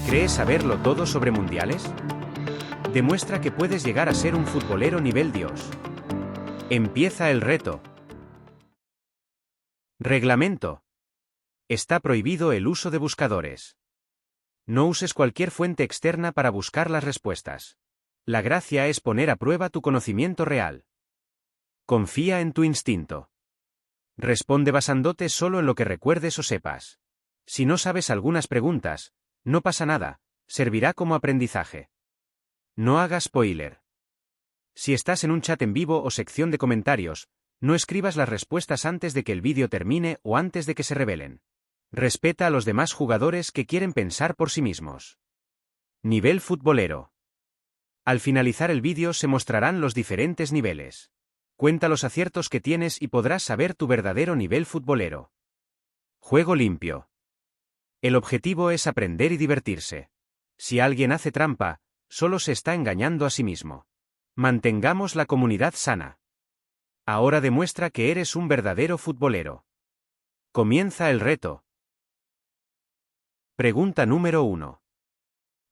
¿Crees saberlo todo sobre mundiales? Demuestra que puedes llegar a ser un futbolero nivel Dios. Empieza el reto. Reglamento. Está prohibido el uso de buscadores. No uses cualquier fuente externa para buscar las respuestas. La gracia es poner a prueba tu conocimiento real. Confía en tu instinto. Responde basándote solo en lo que recuerdes o sepas. Si no sabes algunas preguntas, no pasa nada, servirá como aprendizaje. No hagas spoiler. Si estás en un chat en vivo o sección de comentarios, no escribas las respuestas antes de que el vídeo termine o antes de que se revelen. Respeta a los demás jugadores que quieren pensar por sí mismos. Nivel futbolero. Al finalizar el vídeo se mostrarán los diferentes niveles. Cuenta los aciertos que tienes y podrás saber tu verdadero nivel futbolero. Juego limpio. El objetivo es aprender y divertirse. Si alguien hace trampa, solo se está engañando a sí mismo. Mantengamos la comunidad sana. Ahora demuestra que eres un verdadero futbolero. Comienza el reto. Pregunta número 1.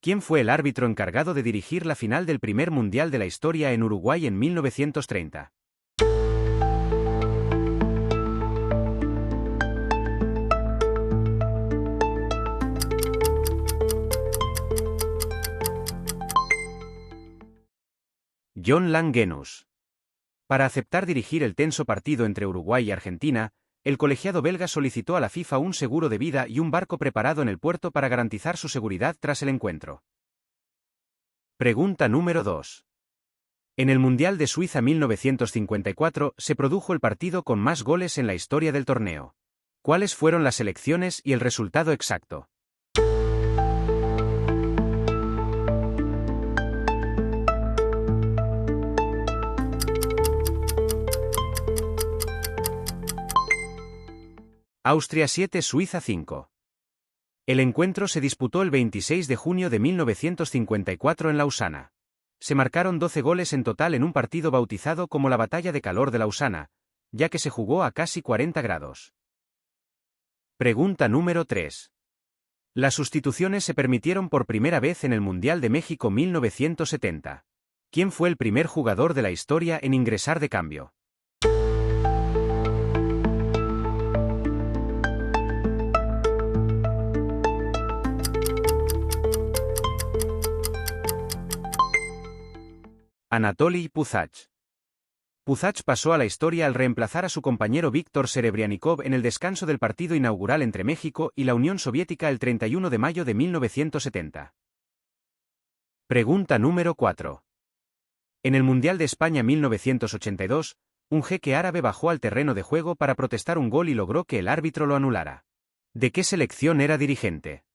¿Quién fue el árbitro encargado de dirigir la final del primer mundial de la historia en Uruguay en 1930? John Langenus. Para aceptar dirigir el tenso partido entre Uruguay y Argentina, el colegiado belga solicitó a la FIFA un seguro de vida y un barco preparado en el puerto para garantizar su seguridad tras el encuentro. Pregunta número 2. En el Mundial de Suiza 1954 se produjo el partido con más goles en la historia del torneo. ¿Cuáles fueron las selecciones y el resultado exacto? Austria 7, Suiza 5. El encuentro se disputó el 26 de junio de 1954 en Lausana. Se marcaron 12 goles en total en un partido bautizado como la Batalla de Calor de Lausana, ya que se jugó a casi 40 grados. Pregunta número 3. Las sustituciones se permitieron por primera vez en el Mundial de México 1970. ¿Quién fue el primer jugador de la historia en ingresar de cambio? Anatoly Puzac. Puzac pasó a la historia al reemplazar a su compañero Víctor Serebrianikov en el descanso del partido inaugural entre México y la Unión Soviética el 31 de mayo de 1970. Pregunta número 4. En el Mundial de España 1982, un jeque árabe bajó al terreno de juego para protestar un gol y logró que el árbitro lo anulara. ¿De qué selección era dirigente?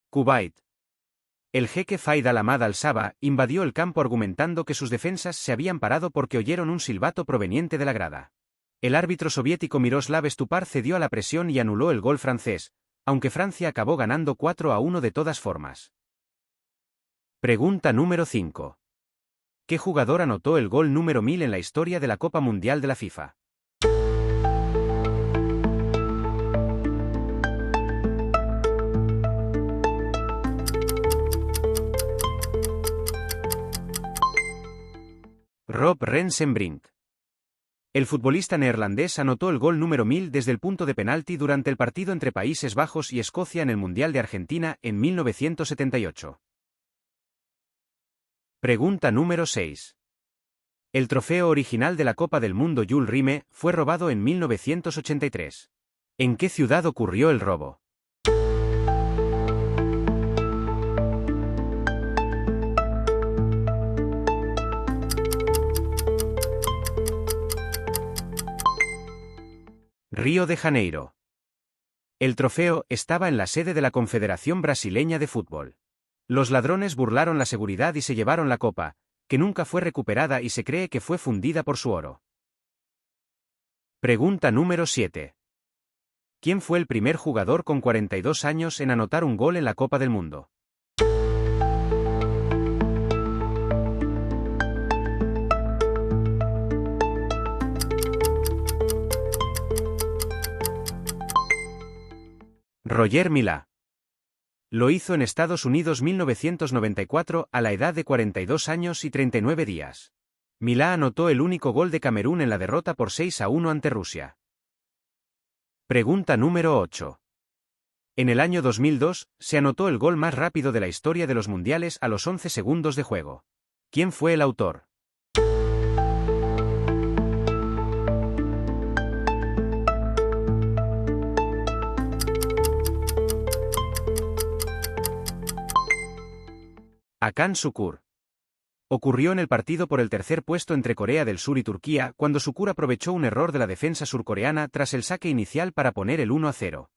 Kuwait. El jeque Faid al-Ahmad al-Sabah invadió el campo argumentando que sus defensas se habían parado porque oyeron un silbato proveniente de la grada. El árbitro soviético Miroslav Stupar cedió a la presión y anuló el gol francés, aunque Francia acabó ganando 4-1 de todas formas. Pregunta número 5. ¿Qué jugador anotó el gol número 1000 en la historia de la Copa Mundial de la FIFA? Rob Rensenbrink. El futbolista neerlandés anotó el gol número 1000 desde el punto de penalti durante el partido entre Países Bajos y Escocia en el Mundial de Argentina en 1978. Pregunta número 6. El trofeo original de la Copa del Mundo Jules Rimet fue robado en 1983. ¿En qué ciudad ocurrió el robo? Río de Janeiro. El trofeo estaba en la sede de la Confederación Brasileña de Fútbol. Los ladrones burlaron la seguridad y se llevaron la copa, que nunca fue recuperada y se cree que fue fundida por su oro. Pregunta número 7. ¿Quién fue el primer jugador con 42 años en anotar un gol en la Copa del Mundo? Roger Milá. Lo hizo en Estados Unidos 1994 a la edad de 42 años y 39 días. Milá anotó el único gol de Camerún en la derrota por 6-1 ante Rusia. Pregunta número 8. En el año 2002, se anotó el gol más rápido de la historia de los mundiales a los 11 segundos de juego. ¿Quién fue el autor? Hakan Şükür. Ocurrió en el partido por el tercer puesto entre Corea del Sur y Turquía, cuando Şükür aprovechó un error de la defensa surcoreana tras el saque inicial para poner el 1-0.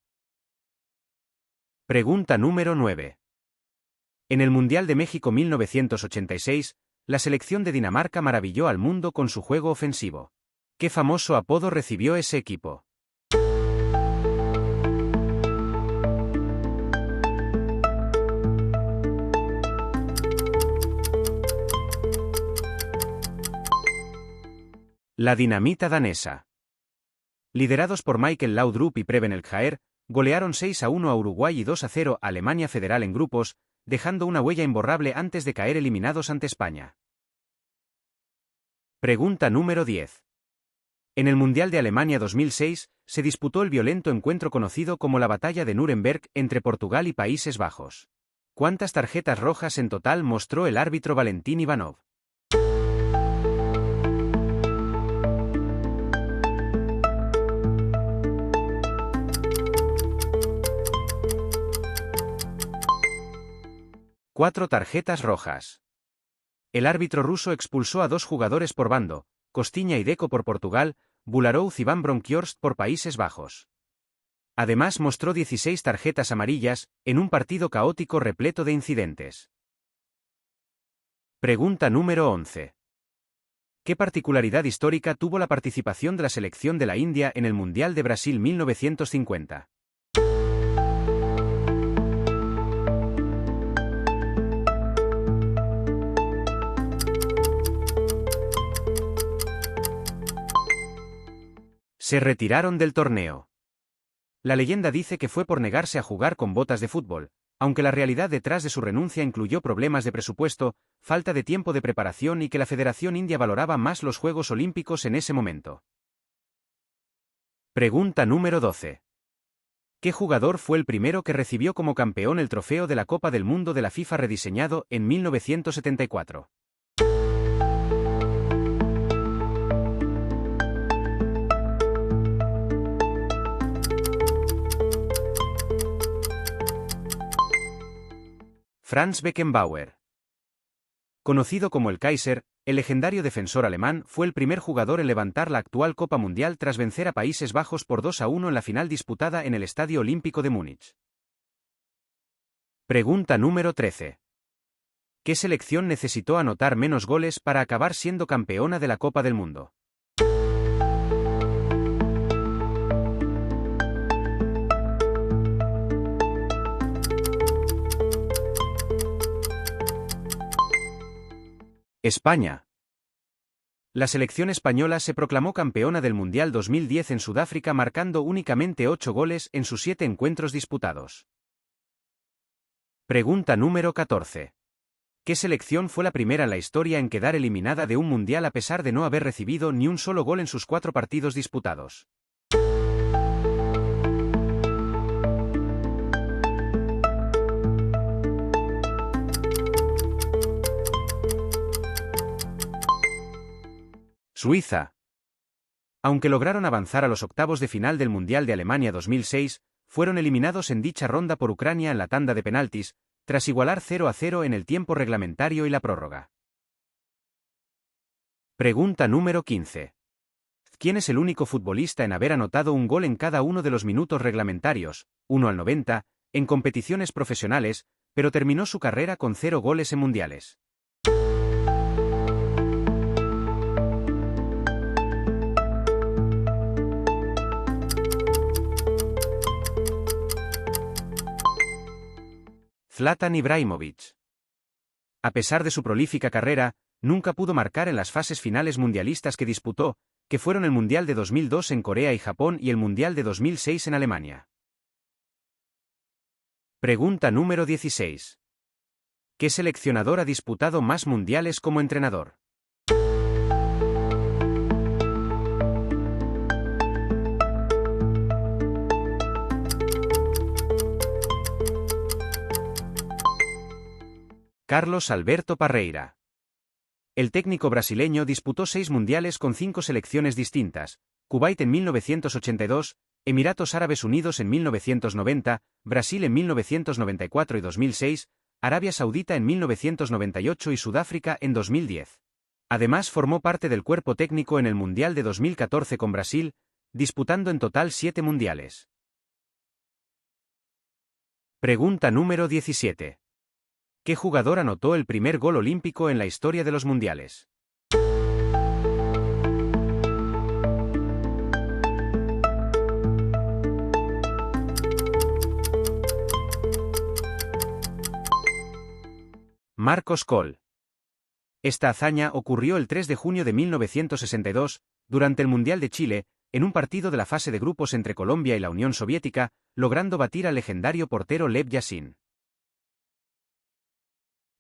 Pregunta número 9. En el Mundial de México 1986, la selección de Dinamarca maravilló al mundo con su juego ofensivo. ¿Qué famoso apodo recibió ese equipo? La dinamita danesa. Liderados por Michael Laudrup y Preben Elghaer, golearon 6-1 a Uruguay y 2-0 a Alemania Federal en grupos, dejando una huella imborrable antes de caer eliminados ante España. Pregunta número 10. En el Mundial de Alemania 2006, se disputó el violento encuentro conocido como la Batalla de Nuremberg entre Portugal y Países Bajos. ¿Cuántas tarjetas rojas en total mostró el árbitro Valentín Ivanov? Cuatro tarjetas rojas. El árbitro ruso expulsó a 2 jugadores por bando, Costiña y Deco por Portugal, Bularouz y Van Bronckhorst por Países Bajos. Además mostró 16 tarjetas amarillas, en un partido caótico repleto de incidentes. Pregunta número 11. ¿Qué particularidad histórica tuvo la participación de la selección de la India en el Mundial de Brasil 1950? Se retiraron del torneo. La leyenda dice que fue por negarse a jugar con botas de fútbol, aunque la realidad detrás de su renuncia incluyó problemas de presupuesto, falta de tiempo de preparación y que la Federación India valoraba más los Juegos Olímpicos en ese momento. Pregunta número 12. ¿Qué jugador fue el primero que recibió como campeón el trofeo de la Copa del Mundo de la FIFA rediseñado en 1974? Franz Beckenbauer. Conocido como el Kaiser, el legendario defensor alemán fue el primer jugador en levantar la actual Copa Mundial tras vencer a Países Bajos por 2-1 en la final disputada en el Estadio Olímpico de Múnich. Pregunta número 13. ¿Qué selección necesitó anotar menos goles para acabar siendo campeona de la Copa del Mundo? España. La selección española se proclamó campeona del Mundial 2010 en Sudáfrica marcando únicamente 8 goles en sus 7 encuentros disputados. Pregunta número 14. ¿Qué selección fue la primera en la historia en quedar eliminada de un Mundial a pesar de no haber recibido ni un solo gol en sus 4 partidos disputados? Suiza. Aunque lograron avanzar a los octavos de final del Mundial de Alemania 2006, fueron eliminados en dicha ronda por Ucrania en la tanda de penaltis, tras igualar 0-0 en el tiempo reglamentario y la prórroga. Pregunta número 15. ¿Quién es el único futbolista en haber anotado un gol en cada uno de los minutos reglamentarios, 1 al 90, en competiciones profesionales, pero terminó su carrera con 0 goles en mundiales? Zlatan Ibrahimović. A pesar de su prolífica carrera, nunca pudo marcar en las fases finales mundialistas que disputó, que fueron el Mundial de 2002 en Corea y Japón y el Mundial de 2006 en Alemania. Pregunta número 16. ¿Qué seleccionador ha disputado más mundiales como entrenador? Carlos Alberto Parreira. El técnico brasileño disputó 6 mundiales con 5 selecciones distintas: Kuwait en 1982, Emiratos Árabes Unidos en 1990, Brasil en 1994 y 2006, Arabia Saudita en 1998 y Sudáfrica en 2010. Además formó parte del cuerpo técnico en el Mundial de 2014 con Brasil, disputando en total 7 mundiales. Pregunta número 17. ¿Qué jugador anotó el primer gol olímpico en la historia de los mundiales? Marcos Coll. Esta hazaña ocurrió el 3 de junio de 1962, durante el Mundial de Chile, en un partido de la fase de grupos entre Colombia y la Unión Soviética, logrando batir al legendario portero Lev Yashin.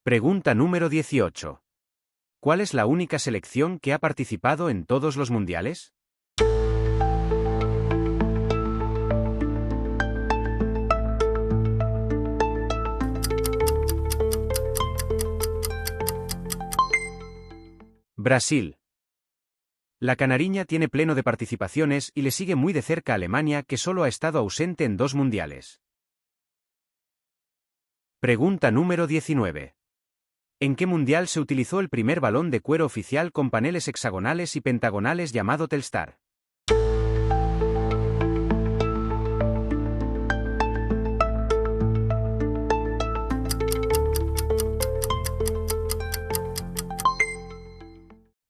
Pregunta número 18. ¿Cuál es la única selección que ha participado en todos los mundiales? Brasil. La canariña tiene pleno de participaciones y le sigue muy de cerca Alemania, que solo ha estado ausente en 2 mundiales. Pregunta número 19. ¿En qué mundial se utilizó el primer balón de cuero oficial con paneles hexagonales y pentagonales llamado Telstar?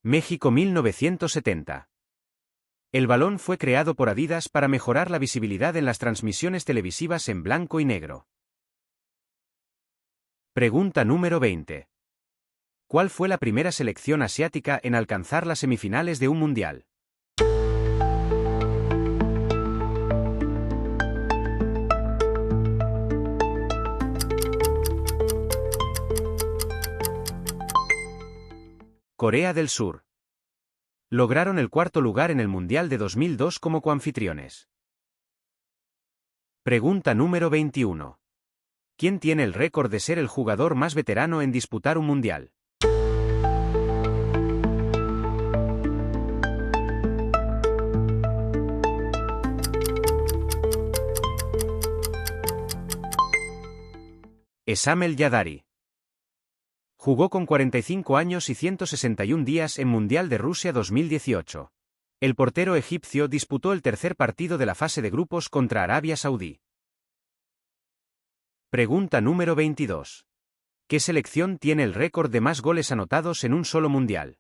México 1970. El balón fue creado por Adidas para mejorar la visibilidad en las transmisiones televisivas en blanco y negro. Pregunta número 20. ¿Cuál fue la primera selección asiática en alcanzar las semifinales de un mundial? Corea del Sur. Lograron el 4.º lugar en el Mundial de 2002 como coanfitriones. Pregunta número 21. ¿Quién tiene el récord de ser el jugador más veterano en disputar un mundial? Essam El Yadari. Jugó con 45 años y 161 días en Mundial de Rusia 2018. El portero egipcio disputó el tercer partido de la fase de grupos contra Arabia Saudí. Pregunta número 22. ¿Qué selección tiene el récord de más goles anotados en un solo mundial?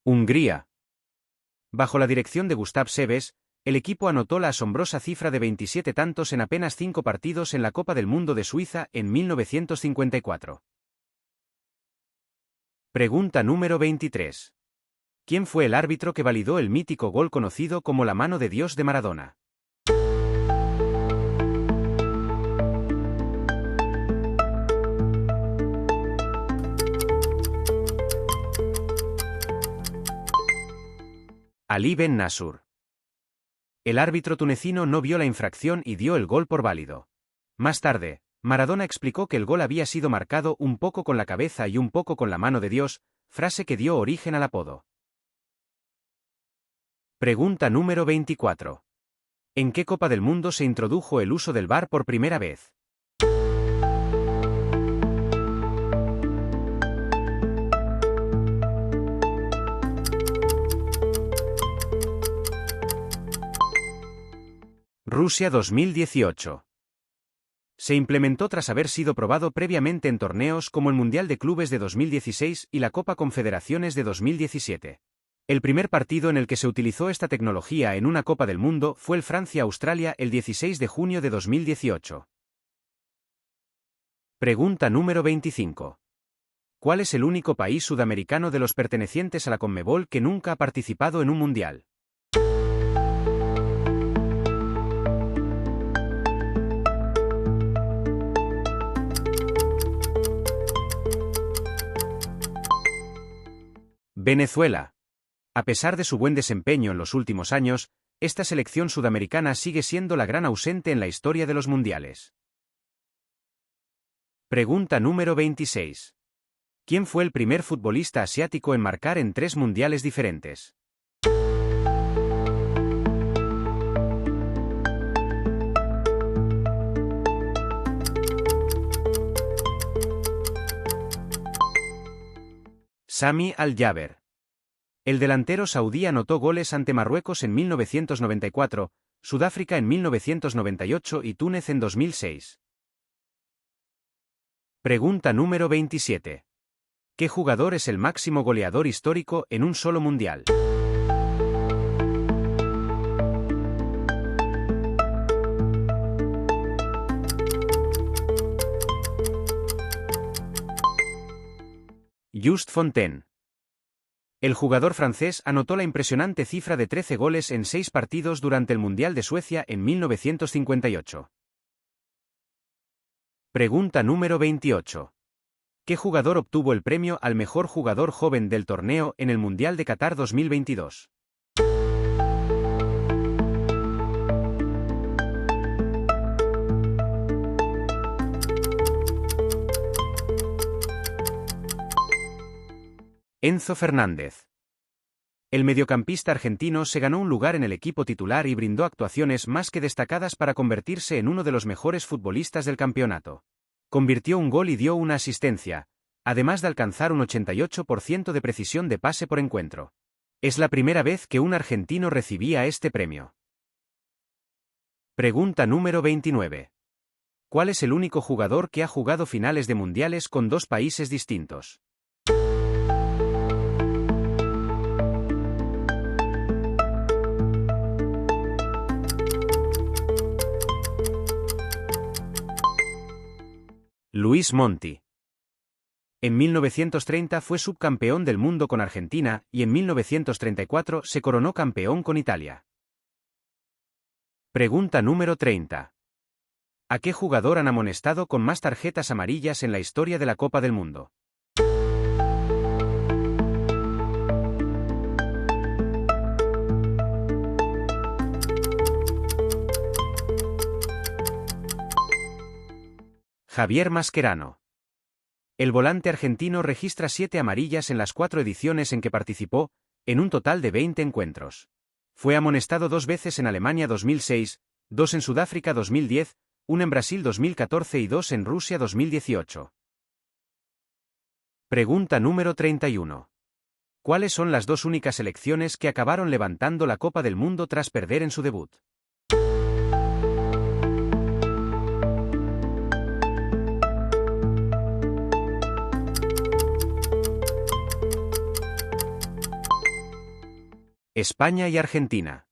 Hungría. Bajo la dirección de Gustav Seves, el equipo anotó la asombrosa cifra de 27 tantos en apenas 5 partidos en la Copa del Mundo de Suiza en 1954. Pregunta número 23. ¿Quién fue el árbitro que validó el mítico gol conocido como la mano de Dios de Maradona? Ali Ben Nasur. El árbitro tunecino no vio la infracción y dio el gol por válido. Más tarde, Maradona explicó que el gol había sido marcado un poco con la cabeza y un poco con la mano de Dios, frase que dio origen al apodo. Pregunta número 24. ¿En qué Copa del Mundo se introdujo el uso del VAR por primera vez? Rusia 2018. Se implementó tras haber sido probado previamente en torneos como el Mundial de Clubes de 2016 y la Copa Confederaciones de 2017. El primer partido en el que se utilizó esta tecnología en una Copa del Mundo fue el Francia-Australia el 16 de junio de 2018. Pregunta número 25. ¿Cuál es el único país sudamericano de los pertenecientes a la Conmebol que nunca ha participado en un mundial? Venezuela. A pesar de su buen desempeño en los últimos años, esta selección sudamericana sigue siendo la gran ausente en la historia de los mundiales. Pregunta número 26. ¿Quién fue el primer futbolista asiático en marcar en 3 mundiales diferentes? Sami Al-Jaber. El delantero saudí anotó goles ante Marruecos en 1994, Sudáfrica en 1998 y Túnez en 2006. Pregunta número 27. ¿Qué jugador es el máximo goleador histórico en un solo mundial? Just Fontaine. El jugador francés anotó la impresionante cifra de 13 goles en 6 partidos durante el Mundial de Suecia en 1958. Pregunta número 28. ¿Qué jugador obtuvo el premio al mejor jugador joven del torneo en el Mundial de Qatar 2022? Enzo Fernández. El mediocampista argentino se ganó un lugar en el equipo titular y brindó actuaciones más que destacadas para convertirse en uno de los mejores futbolistas del campeonato. Convirtió un gol y dio una asistencia, además de alcanzar un 88% de precisión de pase por encuentro. Es la primera vez que un argentino recibía este premio. Pregunta número 29. ¿Cuál es el único jugador que ha jugado finales de mundiales con 2 países distintos? Luis Monti. En 1930 fue subcampeón del mundo con Argentina y en 1934 se coronó campeón con Italia. Pregunta número 30. ¿A qué jugador han amonestado con más tarjetas amarillas en la historia de la Copa del Mundo? Javier Mascherano. El volante argentino registra 7 amarillas en las 4 ediciones en que participó, en un total de 20 encuentros. Fue amonestado 2 veces en Alemania 2006, 2 en Sudáfrica 2010, 1 en Brasil 2014 y 2 en Rusia 2018. Pregunta número 31. ¿Cuáles son las 2 únicas selecciones que acabaron levantando la Copa del Mundo tras perder en su debut? España y Argentina.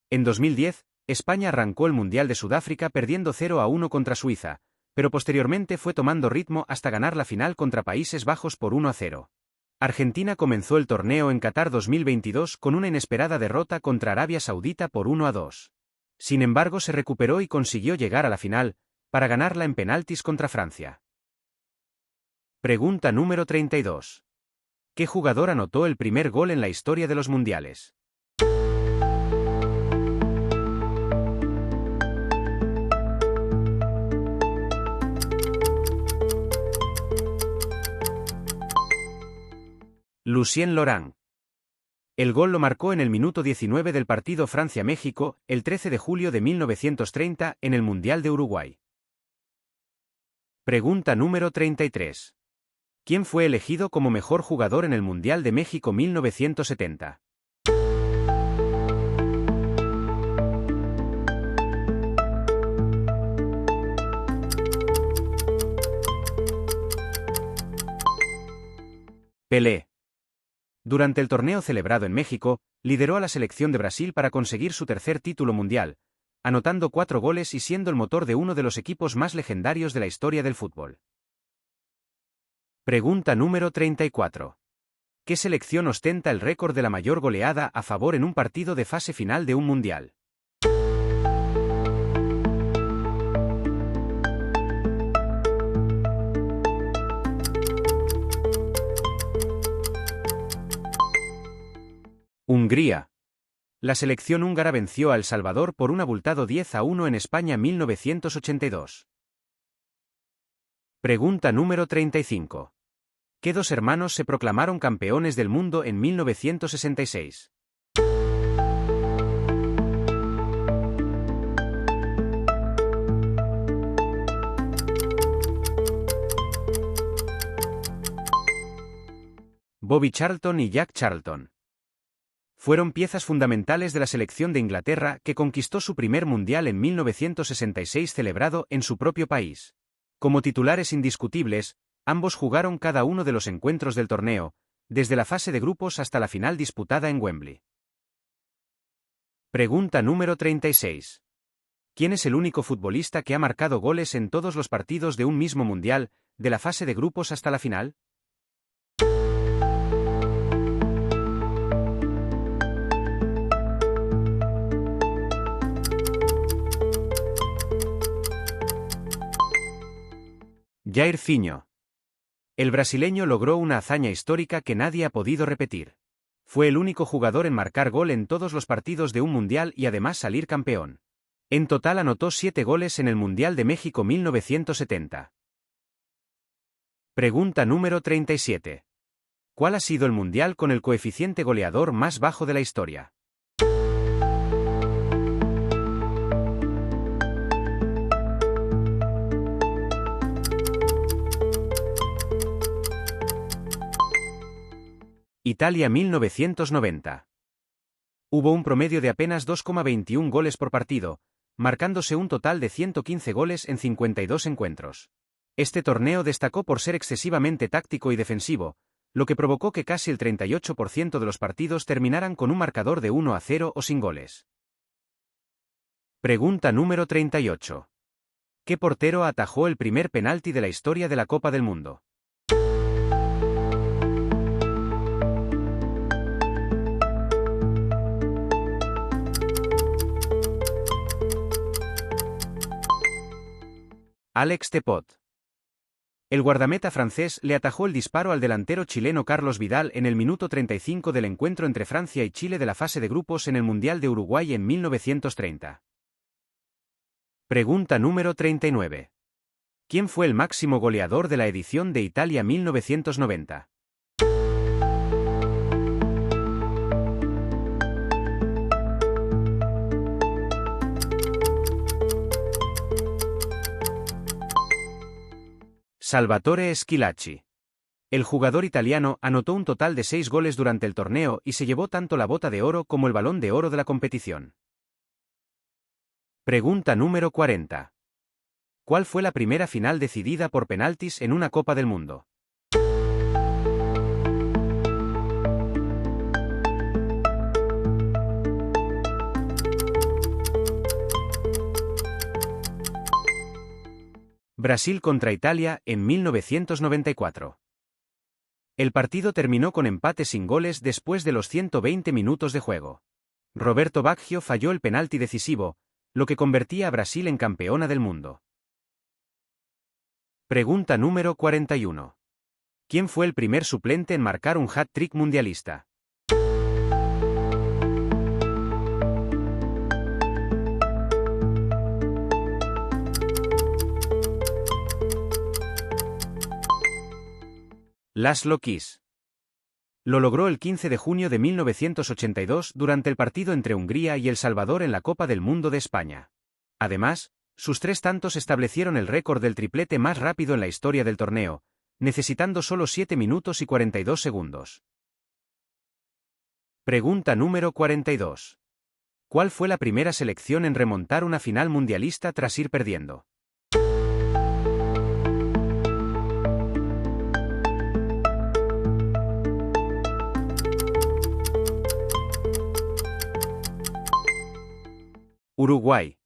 En 2010, España arrancó el Mundial de Sudáfrica perdiendo 0-1 contra Suiza, pero posteriormente fue tomando ritmo hasta ganar la final contra Países Bajos por 1-0. Argentina comenzó el torneo en Qatar 2022 con una inesperada derrota contra Arabia Saudita por 1-2. Sin embargo, se recuperó y consiguió llegar a la final, para ganarla en penaltis contra Francia. Pregunta número 32. ¿Qué jugador anotó el primer gol en la historia de los mundiales? Lucien Laurent. El gol lo marcó en el minuto 19 del partido Francia-México, el 13 de julio de 1930, en el Mundial de Uruguay. Pregunta número 33. ¿Quién fue elegido como mejor jugador en el Mundial de México 1970? Pelé. Durante el torneo celebrado en México, lideró a la selección de Brasil para conseguir su tercer título mundial, anotando 4 goles y siendo el motor de uno de los equipos más legendarios de la historia del fútbol. Pregunta número 34. ¿Qué selección ostenta el récord de la mayor goleada a favor en un partido de fase final de un mundial? Hungría. La selección húngara venció a El Salvador por un abultado 10-1 en España 1982. Pregunta número 35. ¿Qué dos hermanos se proclamaron campeones del mundo en 1966? Bobby Charlton y Jack Charlton. Fueron piezas fundamentales de la selección de Inglaterra que conquistó su primer mundial en 1966 celebrado en su propio país. Como titulares indiscutibles, ambos jugaron cada uno de los encuentros del torneo, desde la fase de grupos hasta la final disputada en Wembley. Pregunta número 36. ¿Quién es el único futbolista que ha marcado goles en todos los partidos de un mismo mundial, de la fase de grupos hasta la final? Jairzinho. El brasileño logró una hazaña histórica que nadie ha podido repetir. Fue el único jugador en marcar gol en todos los partidos de un mundial y además salir campeón. En total anotó 7 goles en el Mundial de México 1970. Pregunta número 37. ¿Cuál ha sido el mundial con el coeficiente goleador más bajo de la historia? Italia 1990. Hubo un promedio de apenas 2,21 goles por partido, marcándose un total de 115 goles en 52 encuentros. Este torneo destacó por ser excesivamente táctico y defensivo, lo que provocó que casi el 38% de los partidos terminaran con un marcador de 1-0 o sin goles. Pregunta número 38. ¿Qué portero atajó el primer penalti de la historia de la Copa del Mundo? Alex Tepot. El guardameta francés le atajó el disparo al delantero chileno Carlos Vidal en el minuto 35 del encuentro entre Francia y Chile de la fase de grupos en el Mundial de Uruguay en 1930. Pregunta número 39. ¿Quién fue el máximo goleador de la edición de Italia 1990? Salvatore Schillaci. El jugador italiano anotó un total de 6 goles durante el torneo y se llevó tanto la bota de oro como el balón de oro de la competición. Pregunta número 40. ¿Cuál fue la primera final decidida por penaltis en una Copa del Mundo? Brasil contra Italia en 1994. El partido terminó con empate sin goles después de los 120 minutos de juego. Roberto Baggio falló el penalti decisivo, lo que convertía a Brasil en campeona del mundo. Pregunta número 41. ¿Quién fue el primer suplente en marcar un hat-trick mundialista? Laszlo Kiss. Lo logró el 15 de junio de 1982 durante el partido entre Hungría y El Salvador en la Copa del Mundo de España. Además, sus 3 tantos establecieron el récord del triplete más rápido en la historia del torneo, necesitando solo 7 minutos y 42 segundos. Pregunta número 42. ¿Cuál fue la primera selección en remontar una final mundialista tras ir perdiendo? Uruguay.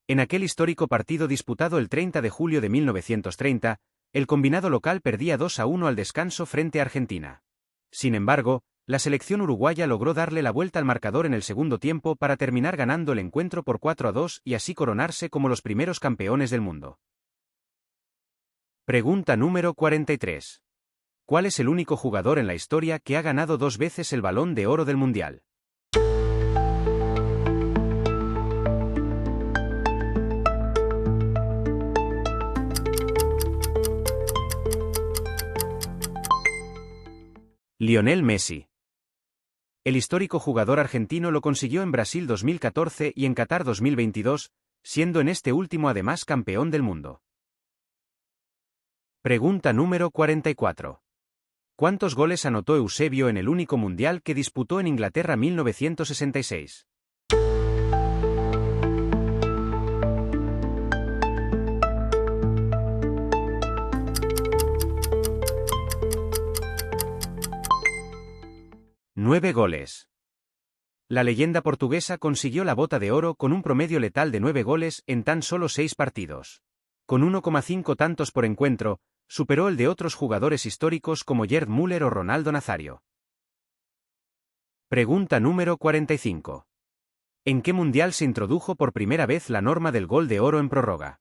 En aquel histórico partido disputado el 30 de julio de 1930, El combinado local perdía 2-1 al descanso frente a Argentina. Sin embargo, la selección uruguaya logró darle la vuelta al marcador en el segundo tiempo para terminar ganando el encuentro por 4-2 y así coronarse como los primeros campeones del mundo. Pregunta número 43. ¿Cuál es el único jugador en la historia que ha ganado 2 veces el Balón de Oro del Mundial? Lionel Messi. El histórico jugador argentino lo consiguió en Brasil 2014 y en Qatar 2022, siendo en este último además campeón del mundo. Pregunta número 44. ¿Cuántos goles anotó Eusebio en el único mundial que disputó en Inglaterra 1966? ¡9 goles! La leyenda portuguesa consiguió la Bota de Oro con un promedio letal de 9 goles en tan solo 6 partidos. Con 1,5 tantos por encuentro, superó el de otros jugadores históricos como Gerd Müller o Ronaldo Nazario. Pregunta número 45. ¿En qué mundial se introdujo por primera vez la norma del gol de oro en prórroga?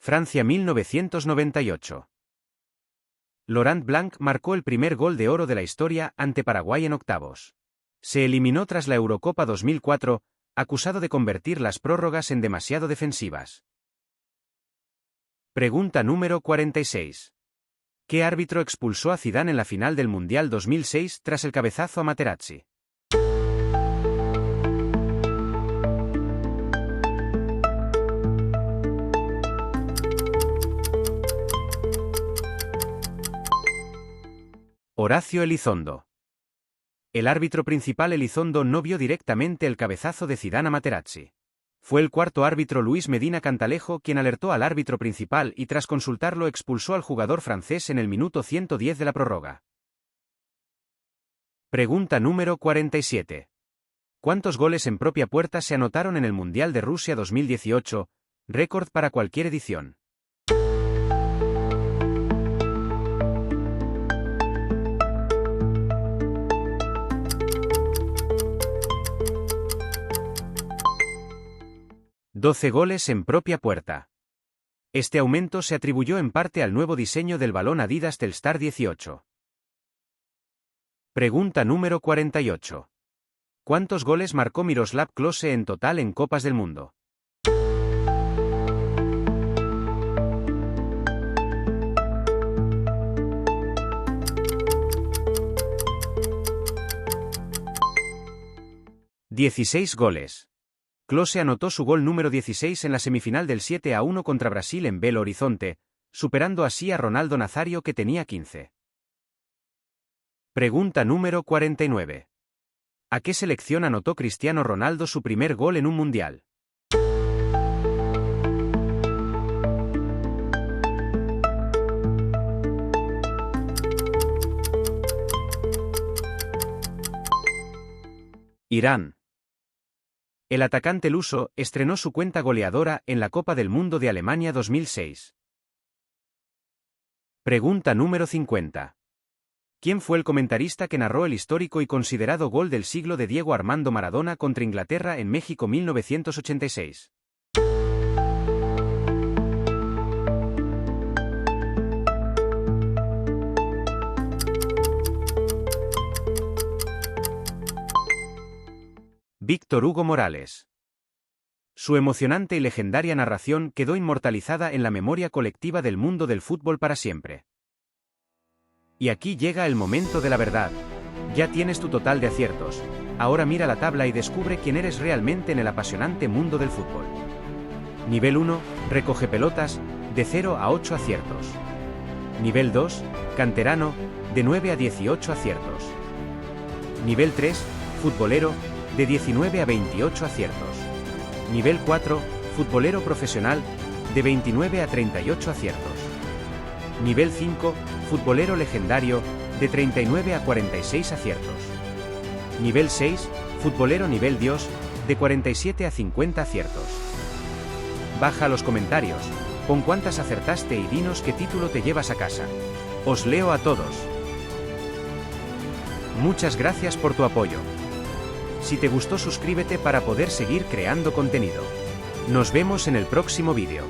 Francia 1998. Laurent Blanc marcó el primer gol de oro de la historia ante Paraguay en octavos. Se eliminó tras la Eurocopa 2004, acusado de convertir las prórrogas en demasiado defensivas. Pregunta número 46. ¿Qué árbitro expulsó a Zidane en la final del Mundial 2006 tras el cabezazo a Materazzi? Horacio Elizondo. El árbitro principal Elizondo no vio directamente el cabezazo de Zidane a Materazzi. Fue el cuarto árbitro Luis Medina Cantalejo quien alertó al árbitro principal y tras consultarlo expulsó al jugador francés en el minuto 110 de la prórroga. Pregunta número 47. ¿Cuántos goles en propia puerta se anotaron en el Mundial de Rusia 2018, récord para cualquier edición? $12 goles en propia puerta. Este aumento se atribuyó en parte al nuevo diseño del balón Adidas Telstar 18. Pregunta número 48. ¿Cuántos goles marcó Miroslav Klose en total en Copas del Mundo? $16 goles. Klose anotó su gol número 16 en la semifinal del 7-1 contra Brasil en Belo Horizonte, superando así a Ronaldo Nazario que tenía 15. Pregunta número 49. ¿A qué selección anotó Cristiano Ronaldo su primer gol en un mundial? Irán. El atacante luso estrenó su cuenta goleadora en la Copa del Mundo de Alemania 2006. Pregunta número 50. ¿Quién fue el comentarista que narró el histórico y considerado gol del siglo de Diego Armando Maradona contra Inglaterra en México 1986? Víctor Hugo Morales. Su emocionante y legendaria narración quedó inmortalizada en la memoria colectiva del mundo del fútbol para siempre. Y aquí llega el momento de la verdad. Ya tienes tu total de aciertos. Ahora mira la tabla y descubre quién eres realmente en el apasionante mundo del fútbol. Nivel 1, recoge pelotas, de 0 a 8 aciertos. Nivel 2, canterano, de 9 a 18 aciertos. Nivel 3, futbolero, de 19 a 28 aciertos. Nivel 4, futbolero profesional, de 29 a 38 aciertos. Nivel 5, futbolero legendario, de 39 a 46 aciertos. Nivel 6, futbolero nivel Dios, de 47 a 50 aciertos. Baja los comentarios, pon cuántas acertaste y dinos qué título te llevas a casa. Os leo a todos. Muchas gracias por tu apoyo. Si te gustó, suscríbete para poder seguir creando contenido. Nos vemos en el próximo vídeo.